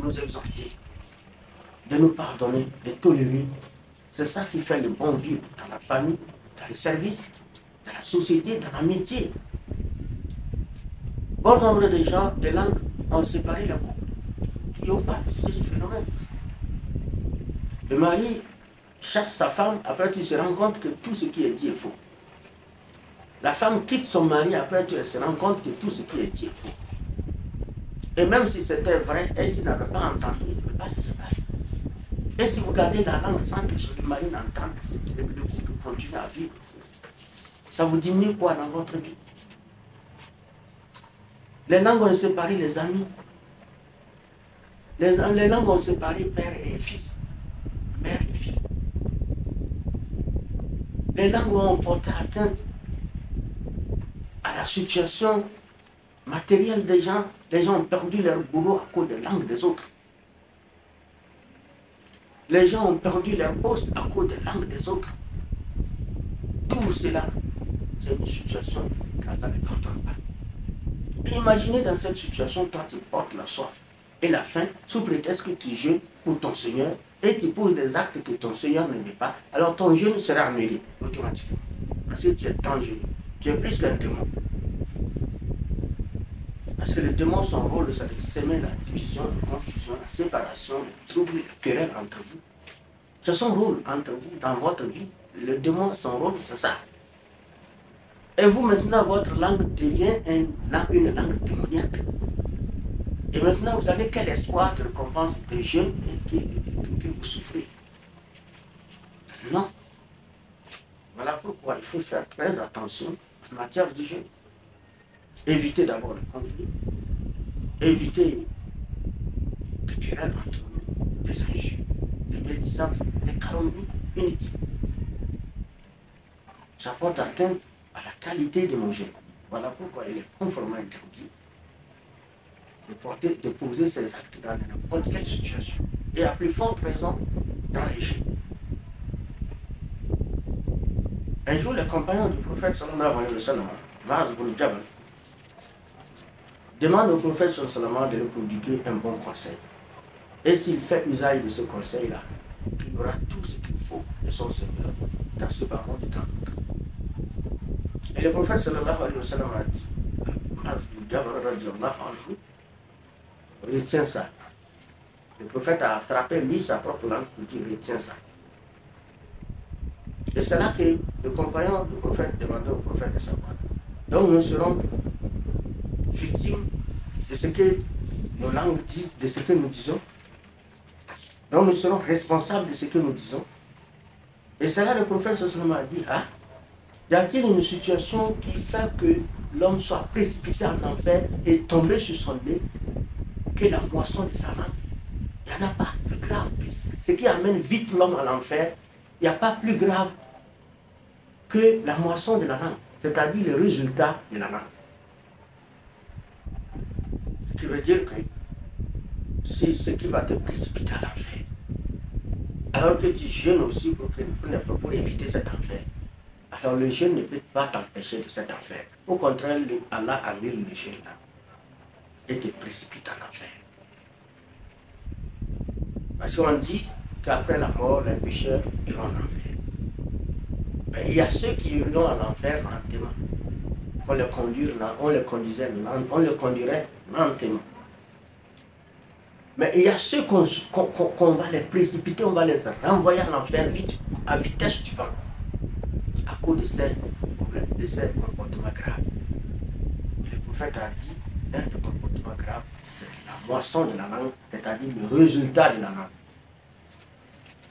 nous exhorter, de nous pardonner, de tolérer. C'est ça qui fait le bon vivre dans la famille, dans le service, dans la société, dans l'amitié. Bon nombre de gens, des langues, ont séparé la couple. Il n'y a pas ce phénomène. Le mari chasse sa femme, après tu se rends compte que tout ce qui est dit est faux. La femme quitte son mari, après elle se rend compte que tout ce qui est dit est faux. Et même si c'était vrai, et s'il n'avait pas entendu, il ne peut pas se séparer. Et si vous gardez la langue sans que le mari n'entende, le couple continue à vivre. Ça vous diminue quoi dans votre vie? Les langues ont séparé les amis. Les langues ont séparé père et fils, mère et fille. Les langues ont porté atteinte à la situation matérielle des gens. Les gens ont perdu leur boulot à cause des langues des autres. Les gens ont perdu leur poste à cause des langues des autres. Tout cela, c'est une situation qu'Allah ne pardonne pas. Et imaginez dans cette situation, toi tu portes la soif et la faim sous prétexte que tu jeûnes pour ton Seigneur et tu poses des actes que ton Seigneur ne veut pas, alors ton jeûne sera annulé automatiquement. Parce que tu es dangereux. Tu es plus qu'un démon. Parce que les démons, son rôle, c'est de semer la division, la confusion, la séparation, les troubles, les querelles entre vous. C'est son rôle entre vous, dans votre vie. Le démon, son rôle, c'est ça. Et vous, maintenant, votre langue devient une langue démoniaque. Et maintenant, vous avez quel espoir de récompense de jeûne que vous souffrez? Non. Voilà pourquoi il faut faire très attention en matière de jeûne. Éviter d'abord le conflit. Éviter des querelles entre nous, des injures, des médisances, des calomnies inutiles. Ça porte atteinte à la qualité de nos jeûnes. Voilà pourquoi il est conformément interdit de poser ces actes dans n'importe quelle situation. Et à plus forte raison, dans les jeûnes. Un jour, les compagnons du prophète sallallahu alayhi wa sallam, Mu'adh ibn Jabal, demandent au prophète sallallahu alayhi wa sallam de lui prodiguer un bon conseil. Et s'il fait usage de ce conseil-là, il aura tout ce qu'il faut de son Seigneur dans ce bas monde et dans l'autre. Et le prophète sallallahu alayhi wa sallam a dit, Mu'adh ibn Jabal radiyallahu anhu, retiens ça. Le prophète a attrapé lui sa propre langue pour dire retiens ça. Et c'est là que le compagnon du prophète demandait au prophète de savoir. Donc nous serons victimes de ce que nos langues disent, de ce que nous disons. Donc nous serons responsables de ce que nous disons. Et c'est là que le prophète a dit, ah, y a-t-il une situation qui fait que l'homme soit précipité en enfer et tombé sur son nez que la moisson de sa langue? Il n'y en a pas plus grave. Ce qui amène vite l'homme à l'enfer, il n'y a pas plus grave que la moisson de la langue, c'est-à-dire le résultat de la langue. Ce qui veut dire que c'est ce qui va te précipiter à l'enfer. Alors que tu jeûnes aussi pour éviter cet enfer. Alors le jeûne ne peut pas t'empêcher de cet enfer. Au contraire, Allah annule le jeûne là et te précipite à l'enfer. Parce qu'on dit qu'après la mort, les pécheurs iront en enfer. Mais il y a ceux qui iront en enfer lentement. On les conduirait lentement. Mais il y a ceux qu'on va les précipiter, on va les renvoyer en enfer vite, à vitesse suivante, à cause de ces problèmes, de ces comportements graves. Et le prophète a dit, un des comportements graves, c'est la moisson de la langue, c'est-à-dire le résultat de la langue.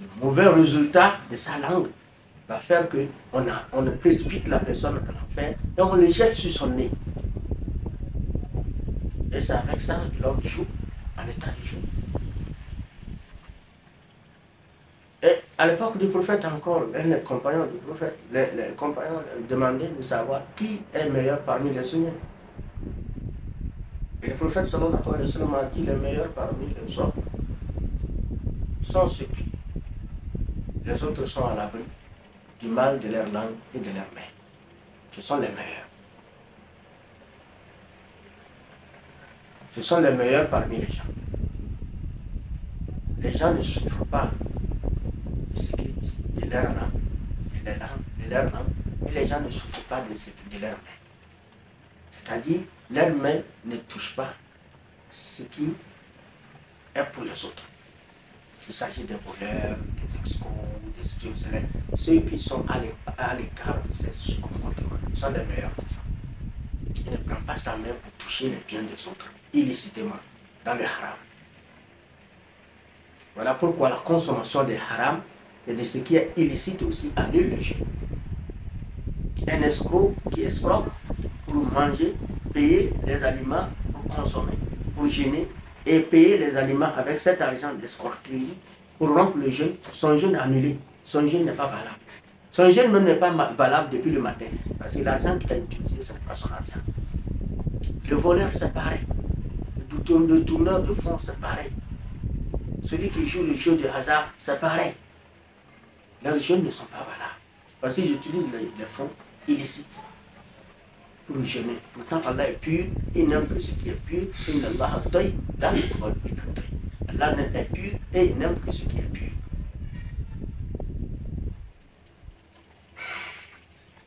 Le mauvais résultat de sa langue va faire qu'on précipite la personne dans l'enfer et on le jette sur son nez. Et c'est avec ça que l'homme joue en état de jeûne. Et à l'époque du prophète encore, les compagnons du prophète, les compagnons demandaient de savoir qui est meilleur parmi les humains. Et le prophète sallallahu alayhi wa sallam a dit les meilleurs parmi les hommes sont ceux qui, les autres sont à l'abri du mal de leur langue et de leur main. Ce sont les meilleurs. Ce sont les meilleurs parmi les gens. les gens ne souffrent pas de ce qui est de leur âme, de leur âme, et les gens ne souffrent pas de leur main. C'est-à-dire, leur main ne touche pas ce qui est pour les autres. Il s'agit des voleurs, des escrocs, des espions, ceux qui sont à l'écart de ces comportements sont les meilleurs des gens. Il ne prend pas sa main pour toucher les biens des autres, illicitement, dans le haram. Voilà pourquoi la consommation des haram et de ce qui est illicite aussi annule le jeûne. Un escroc qui escroque pour manger, payer les aliments pour consommer, pour jeûner, et payer les aliments avec cet argent d'escroquerie pour rompre le jeûne, son jeûne annulé, son jeûne n'est pas valable. Son jeûne même n'est pas valable depuis le matin, parce que l'argent qu'il a utilisé, ce n'est pas son argent. Le voleur, c'est pareil. Le tourneur de fonds, c'est pareil. Celui qui joue le jeu de hasard, c'est pareil. Leurs jeûnes ne sont pas valables, parce qu'ils utilisent les fonds illicites pour jeûner. Pourtant, Allah est pur, il n'aime que ce qui est pur. Allah est pur et il n'aime que ce qui est pur.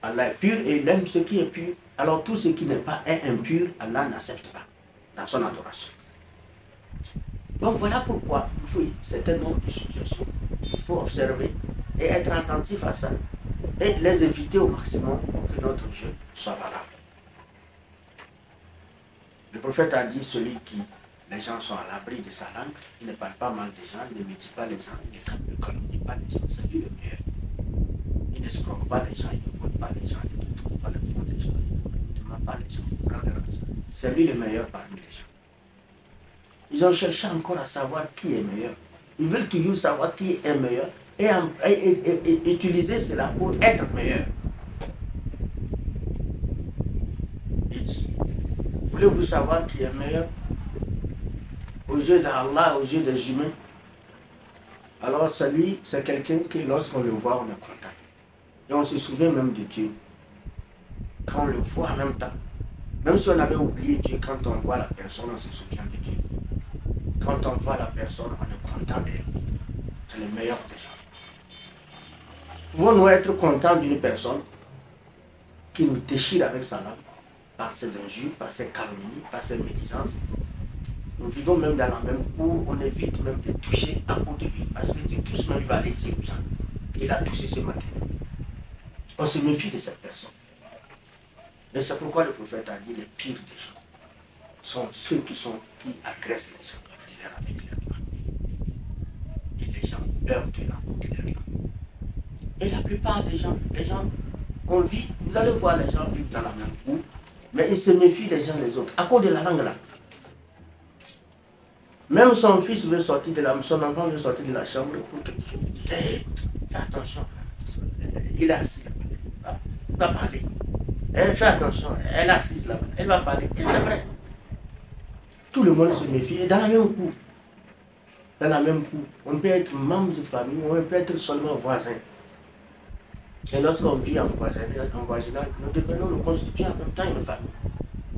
Allah est pur et il aime ce qui est pur. Alors tout ce qui n'est pas impur, Allah n'accepte pas dans son adoration. Donc voilà pourquoi il faut un certain nombre de situations. Il faut observer et être attentif à ça et les éviter au maximum pour que notre jeûne soit valable. Le prophète a dit, celui qui, les gens sont à l'abri de sa langue, il ne parle pas mal des gens, il ne médite pas les gens, il ne calomnie pas les gens, c'est lui le meilleur. Il n'escroque pas les gens, il ne vole pas les gens, il ne détourne pas le fond des gens, il ne demande pas les gens, il prend leur argent. C'est lui le meilleur parmi les gens. Ils ont cherché encore à savoir qui est meilleur. Ils veulent toujours savoir qui est meilleur et utiliser cela pour être meilleur. Il dit, voulez-vous savoir qui est meilleur aux yeux d'Allah, aux yeux des humains? Alors celui, c'est quelqu'un qui, lorsqu'on le voit, on est content. Et on se souvient même de Dieu. Quand on le voit en même temps. Même si on avait oublié Dieu, quand on voit la personne, on se souvient de Dieu. Quand on voit la personne, on est content d'elle. C'est le meilleur des gens. Pouvons-nous être contents d'une personne qui nous déchire avec sa langue, par ses injures, par ses calomnies, par ses médisances? Nous vivons même dans la même cour, on évite même de toucher à cause de lui, parce que Dieu tous même va aller dire aux gens qu'il a touché ce matin. On se méfie de cette personne. Et c'est pourquoi le prophète a dit les pires des gens sont ceux qui agressent les gens avec leurs mains. Et les gens heurtent à cause de leurs mains. Et la plupart des gens, on vit, vous allez voir les gens vivent dans la même cour, mais ils se méfient les uns les autres, à cause de la langue là. Même son fils veut sortir son enfant veut sortir de la chambre pour quelque chose. Il dit, hey, fais attention, il est assis là-bas, il va parler. Hey, fais attention, elle est assise là-bas, elle va parler. Et c'est vrai. Tout le monde se méfie. Et dans la même cour, on peut être membre de famille, on peut être seulement voisin. Et lorsqu'on vit en voisinage, nous constituons en même temps une famille.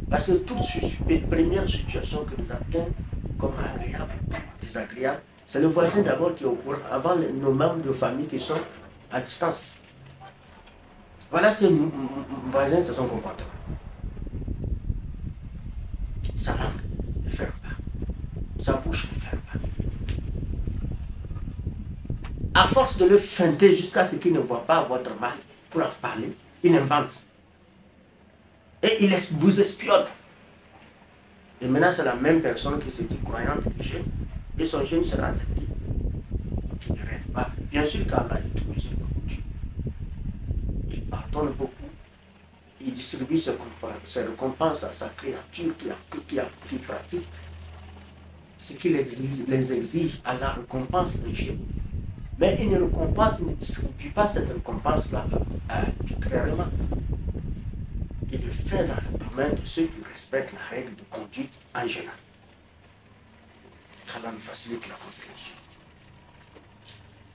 Parce que toute première situation que nous atteint comme agréable, désagréable, c'est le voisin d'abord qui est au courant, avant nos membres de famille qui sont à distance. Voilà ce voisin, c'est son comportement. Sa langue ne ferme pas, sa bouche ne ferme pas. À force de le feinter jusqu'à ce qu'il ne voit pas votre mal pour en parler, il invente. Et il vous espionne. Et maintenant, c'est la même personne qui se dit croyante qui jeûne. Et son jeûne sera accepté. Qui ne rêve pas. Bien sûr qu'Allah est tout miséricordieux. Il pardonne beaucoup. Il distribue ses récompenses à sa créature qui pratique ce qu'il les exige à la récompense de jeûne. Mais il ne distribue pas cette récompense-là arbitrairement. Il le fait dans le domaine de ceux qui respectent la règle de conduite en jeûnant. Allah nous facilite la compréhension.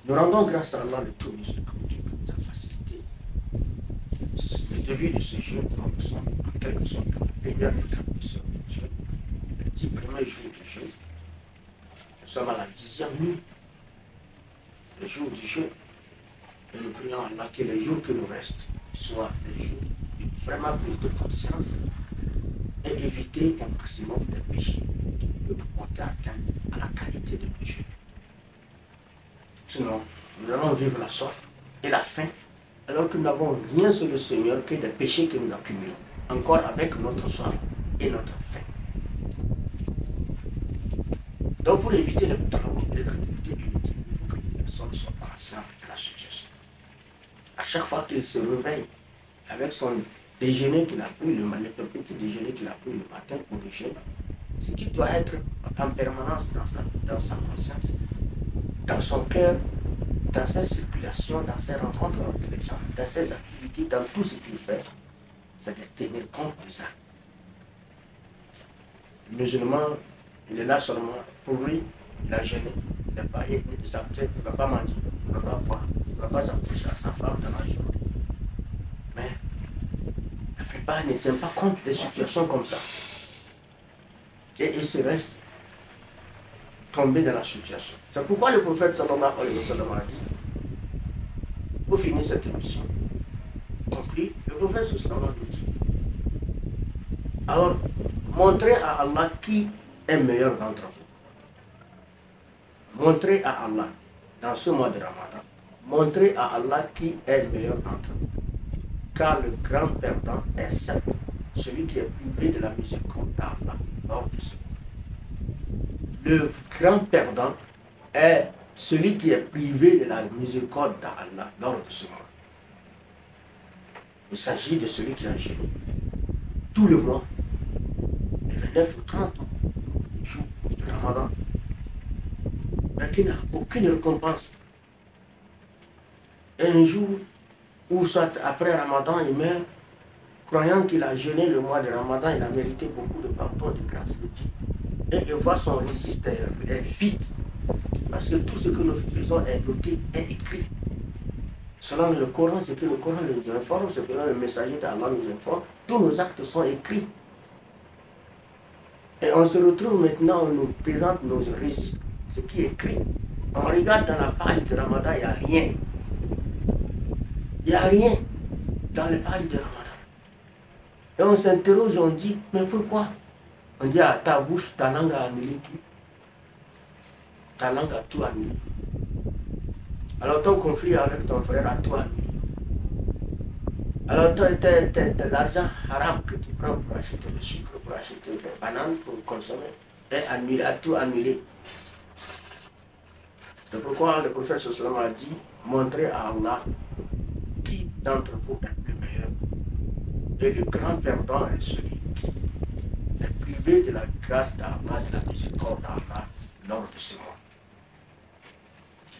Nous rendons grâce à Allah le tout miséricordieux qui nous a facilité le début de ce jeûne. Nous sommes en quelque sorte dans la première étape de ce jeûne, les 10 premiers jours du jeûne. Nous sommes à la 10e nuit. les jours du jeûne. Et nous prions Allah que les jours qui nous restent soient des jours de vraiment prise de conscience et éviter au maximum des péchés qui peuvent porter atteinte à la qualité de nos jeûnes. Sinon, nous allons vivre la soif et la faim alors que nous n'avons rien sur le Seigneur que des péchés que nous accumulons, encore avec notre soif et notre faim. Donc pour éviter les travaux, les activités inutiles, il faut que les personnes soient conscientes de la situation. À chaque fois qu'il se réveille avec son déjeuner qu'il a pris, le petit déjeuner qu'il a pris le matin pour le jeûne, ce qui doit être en permanence dans sa conscience, dans son cœur, dans ses circulations, dans ses rencontres avec les gens, dans ses activités, dans tout ce qu'il fait, c'est de tenir compte de ça. Le musulman, il est là seulement pour lui, il a jeûné, il n'est pas exalté, il ne va pas manger, il ne va pas boire, il ne va pas s'approcher à sa femme dans la journée. Mais la plupart ne tiennent pas compte des situations comme ça. Et ils se restent tombés dans la situation. C'est pourquoi le prophète sallallahu alayhi wa sallam a dit, pour finir cette émission, compris, le prophète sallallahu alayhi wa sallam nous dit, alors, montrez à Allah qui est meilleur d'entre vous. Montrez à Allah, dans ce mois de Ramadan, montrez à Allah qui est meilleur d'entre vous. Car le grand perdant est certes celui qui est privé de la miséricorde d'Allah lors de ce mois. Le grand perdant est celui qui est privé de la miséricorde d'Allah lors de ce mois. Il s'agit de celui qui a jeûné tout le mois, le 29 ou 30 jours de Ramadan, mais qui n'a aucune récompense. Et un jour, ou soit après Ramadan, il meurt, croyant qu'il a jeûné le mois de Ramadan, il a mérité beaucoup de pardon, de grâce de Dieu. Et il voit son registre est vide, parce que tout ce que nous faisons est noté, est écrit. Selon le Coran, ce que le Coran nous informe, ce que le messager d'Allah nous informe, tous nos actes sont écrits. Et on se retrouve maintenant, on nous présente nos registres, ce qui est écrit. On regarde dans la page de Ramadan, il n'y a rien. Il n'y a rien dans les pages de Ramadan. Et on s'interroge, on dit, mais pourquoi? On dit, ah, ta bouche, ta langue a annulé tout. Ta langue a tout annulé. Alors ton conflit avec ton frère a tout annulé. Alors l'argent haram que tu prends pour acheter le sucre, pour acheter des bananes, pour consommer, est annulé, a tout annulé. C'est pourquoi le prophète sallallahu alayhi wa sallam a dit, montrez à Allah qui d'entre vous est le plus meilleur. Et le grand perdant est celui qui est privé de la grâce d'Allah, de la miséricorde d'Allah lors de ce mois.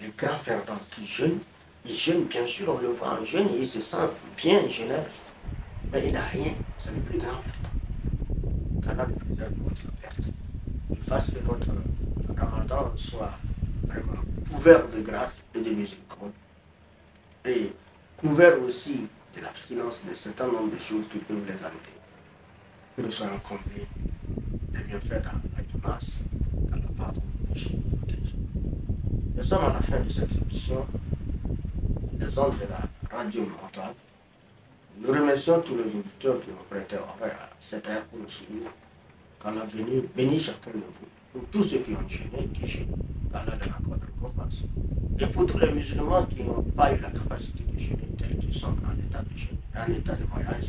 Le grand perdant qui jeûne, il jeûne, bien sûr, on le voit en jeûne, il se sent bien jeûneur, mais il n'a rien, c'est le plus grand perdant. Qu'Allah nous préserve de notre perte. Il fasse que notre Ramadan soit vraiment couvert de grâce et de miséricorde, et couvert aussi de l'abstinence de certain nombre de choses qui peuvent les amener. Que nous soyons comblés des bienfaits dans la masse, dans la pardon du péché. Nous sommes à la fin de cette émission, les ondes de la radio mentale. Nous remercions tous les auditeurs qui ont prêté oreille à cette heure pour nous suivre. Qu'Allah bénisse chacun de vous. Pour tous ceux qui ont jeûné, qui jeûnent, qu'Allah leur accorde récompense. Et pour tous les musulmans qui n'ont pas eu la capacité de jeûner, tels qu'ils sont en état de jeûne, en état de voyage,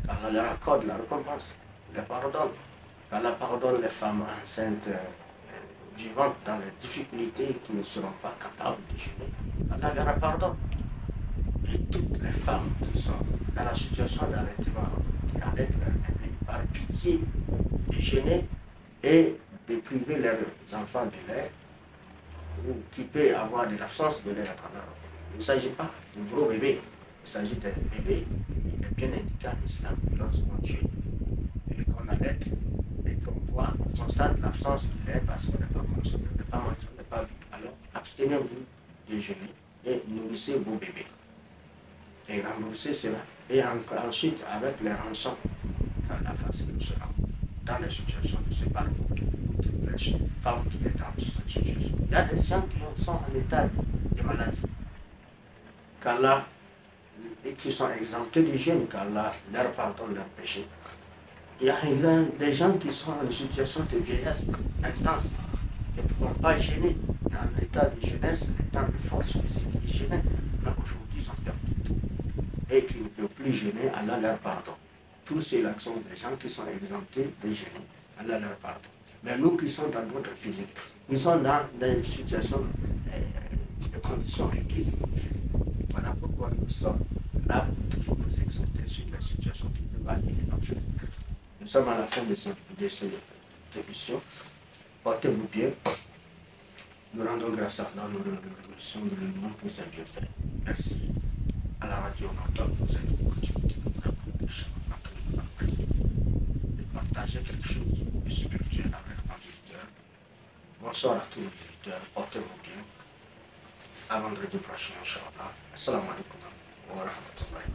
qu'Allah leur accorde la récompense, les pardonne. Qu'Allah pardonne les femmes enceintes vivantes dans les difficultés qui ne seront pas capables de jeûner. Allah leur pardonne. Et toutes les femmes qui sont dans la situation d'allaitement, qui allaitent leur bébé, par pitié, de jeûner et de priver leurs enfants de lait, ou qui peut avoir de l'absence de lait à travers. Il ne s'agit pas de gros bébés, il s'agit d'un bébé. Il est bien indiqué en islam que lorsqu'on jeûne et qu'on allait et qu'on voit, on constate l'absence du lait parce qu'on n'est pas consommé, on n'est pas mangé, on n'est pas bu. Alors abstenez-vous de jeûner et nourrissez vos bébés. Et remboursez cela. Et ensuite, avec les rançons, qu'Allah fasse que nous serons dans les situations de ce parcours. toute la femme qui est dans cette situation. Il y a des gens qui sont en état de maladie, qu'Allah, et qui sont exemptés du jeûne, qu'Allah leur pardonne leur péché. Il y a des gens qui sont en situation de vieillesse intense, ne pouvant pas gêner, en état de jeunesse, état de force physique, ils gênaient. Mais aujourd'hui, ils ont perdu tout. Et qui ne peuvent plus gêner, Allah leur pardonne. Tous ceux-là sont des gens qui sont exemptés de gêner, Allah leur pardonne. Mais nous qui sommes dans notre physique, nous sommes dans des situations, de conditions requises pour gêner. Voilà pourquoi nous sommes là pour toujours nous exhorter sur les situations qui peuvent aller nos jours. Nous sommes à la fin de cette émission. Portez-vous bien. Nous rendons grâce à Allah, nous le remercions, nous le louons pour ses bienfaits. Merci à la radio Mental pour cette opportunité que nous accorde chaque fois de partager quelque chose de spirituel avec nos auditeurs. Bonsoir à tous nos auditeurs. Portez-vous bien. À vendredi prochain, Inch'Allah. Assalamu alaikum wa rahmatullahi.